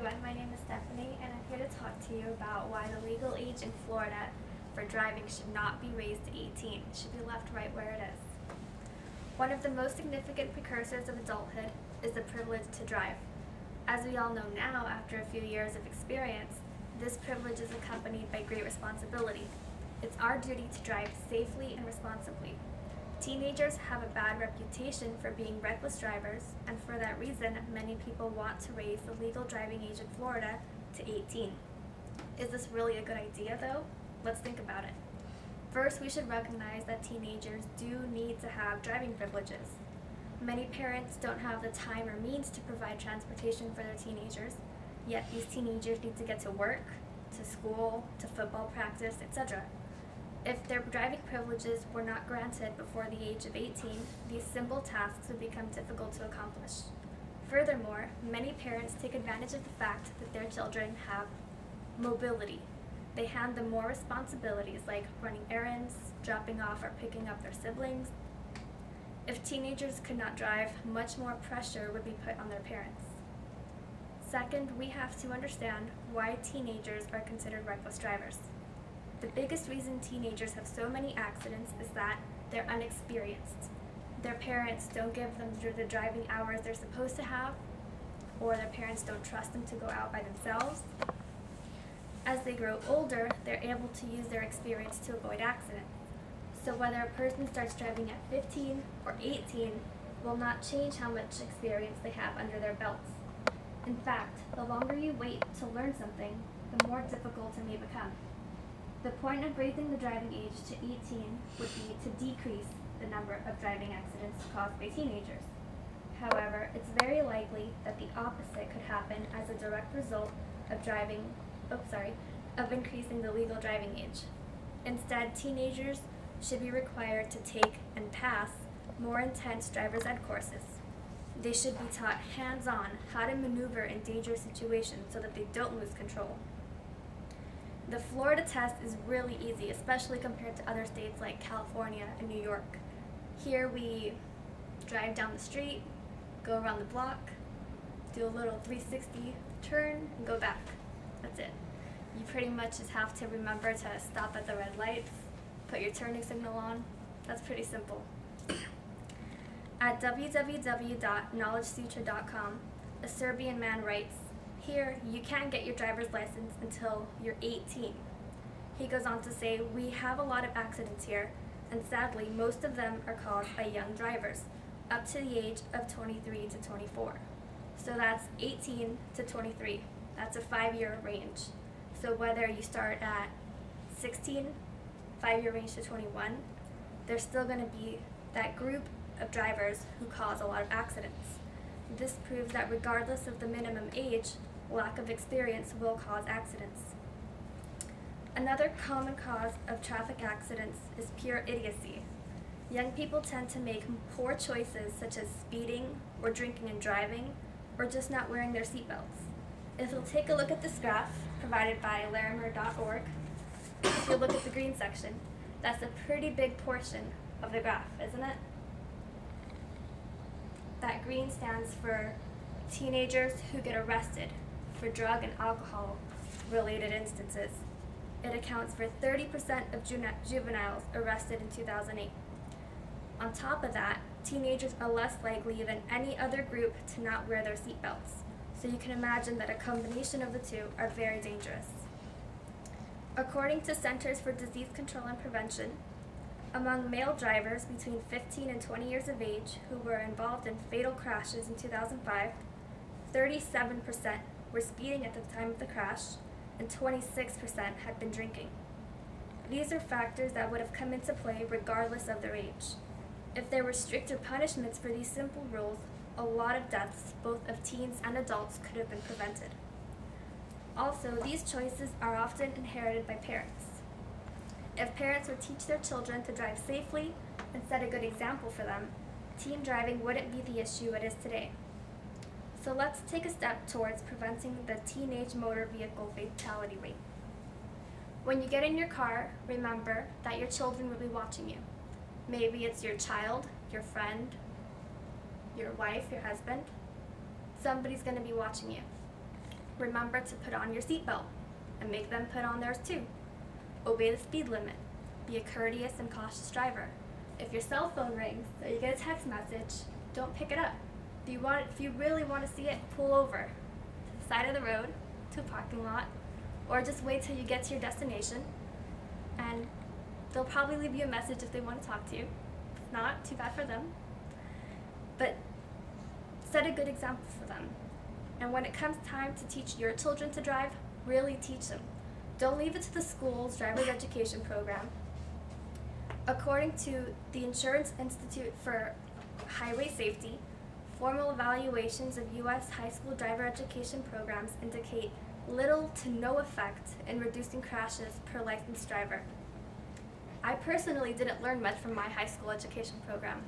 everyone, my name is Stephanie and I'm here to talk to you about why the legal age in Florida for driving should not be raised to 18. It should be left right where it is. One of the most significant precursors of adulthood is the privilege to drive. As we all know now, after a few years of experience, this privilege is accompanied by great responsibility. It's our duty to drive safely and responsibly. Teenagers have a bad reputation for being reckless drivers, and for that reason, many people want to raise the legal driving age in Florida to 18. Is this really a good idea, though? Let's think about it. First, we should recognize that teenagers do need to have driving privileges. Many parents don't have the time or means to provide transportation for their teenagers, yet these teenagers need to get to work, to school, to football practice, etc. If their driving privileges were not granted before the age of 18, these simple tasks would become difficult to accomplish. Furthermore, many parents take advantage of the fact that their children have mobility. They hand them more responsibilities like running errands, dropping off or picking up their siblings. If teenagers could not drive, much more pressure would be put on their parents. Second, we have to understand why teenagers are considered reckless drivers. The biggest reason teenagers have so many accidents is that they're unexperienced. Their parents don't give them the driving hours they're supposed to have, or their parents don't trust them to go out by themselves. As they grow older, they're able to use their experience to avoid accidents. So whether a person starts driving at 15 or 18 will not change how much experience they have under their belts. In fact, the longer you wait to learn something, the more difficult it may become. The point of raising the driving age to 18 would be to decrease the number of driving accidents caused by teenagers. However, it's very likely that the opposite could happen as a direct result of increasing the legal driving age. Instead, teenagers should be required to take and pass more intense driver's ed courses. They should be taught hands-on how to maneuver in dangerous situations so that they don't lose control. The Florida test is really easy, especially compared to other states like California and New York. Here we drive down the street, go around the block, do a little 360 turn, and go back. That's it. You pretty much just have to remember to stop at the red lights, put your turning signal on. That's pretty simple. At www.knowledgesutra.com, a Serbian man writes, "Here, you can't get your driver's license until you're 18. He goes on to say, "We have a lot of accidents here, and sadly, most of them are caused by young drivers, up to the age of 23 to 24. So that's 18 to 23. That's a 5-year range. So whether you start at 16, 5-year range to 21, there's still going to be that group of drivers who cause a lot of accidents. This proves that regardless of the minimum age, lack of experience will cause accidents. Another common cause of traffic accidents is pure idiocy. Young people tend to make poor choices such as speeding or drinking and driving or just not wearing their seatbelts. If you'll take a look at this graph provided by larimer.org, if you look at the green section, that's a pretty big portion of the graph, isn't it? That green stands for teenagers who get arrested for drug and alcohol-related instances. It accounts for 30% of juveniles arrested in 2008. On top of that, teenagers are less likely than any other group to not wear their seatbelts. So you can imagine that a combination of the two are very dangerous. According to Centers for Disease Control and Prevention, among male drivers between 15 and 20 years of age who were involved in fatal crashes in 2005, 37% were speeding at the time of the crash, and 26% had been drinking. These are factors that would have come into play regardless of their age. If there were stricter punishments for these simple rules, a lot of deaths, both of teens and adults, could have been prevented. Also, these choices are often inherited by parents. If parents would teach their children to drive safely and set a good example for them, teen driving wouldn't be the issue it is today. So let's take a step towards preventing the teenage motor vehicle fatality rate. When you get in your car, remember that your children will be watching you. Maybe it's your child, your friend, your wife, your husband. Somebody's going to be watching you. Remember to put on your seatbelt and make them put on theirs too. Obey the speed limit. Be a courteous and cautious driver. If your cell phone rings or you get a text message, don't pick it up. If you really want to see it, pull over to the side of the road, to a parking lot, or just wait till you get to your destination, and they'll probably leave you a message if they want to talk to you. If not, too bad for them. But set a good example for them. And when it comes time to teach your children to drive, really teach them. Don't leave it to the school's driver's education program. According to the Insurance Institute for Highway Safety, formal evaluations of U.S. high school driver education programs indicate little to no effect in reducing crashes per licensed driver. I personally didn't learn much from my high school education program.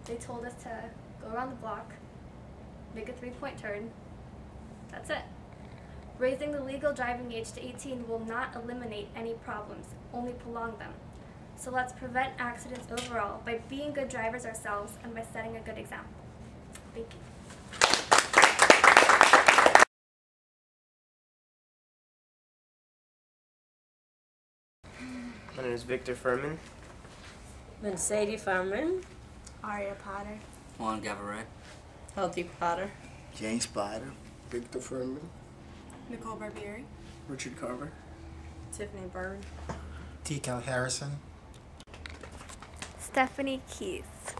They told us to go around the block, make a 3-point turn. That's it. Raising the legal driving age to 18 will not eliminate any problems, only prolong them. So let's prevent accidents overall by being good drivers ourselves and by setting a good example. Thank you. My name is Victor Furman. Sadie Furman. Aria Potter. Juan Gaviret. Healthy Potter. James Spider. Victor Furman. Nicole Barbieri. Richard Carver. Tiffany Bird. T. Cal Harrison. Stephanie Keith.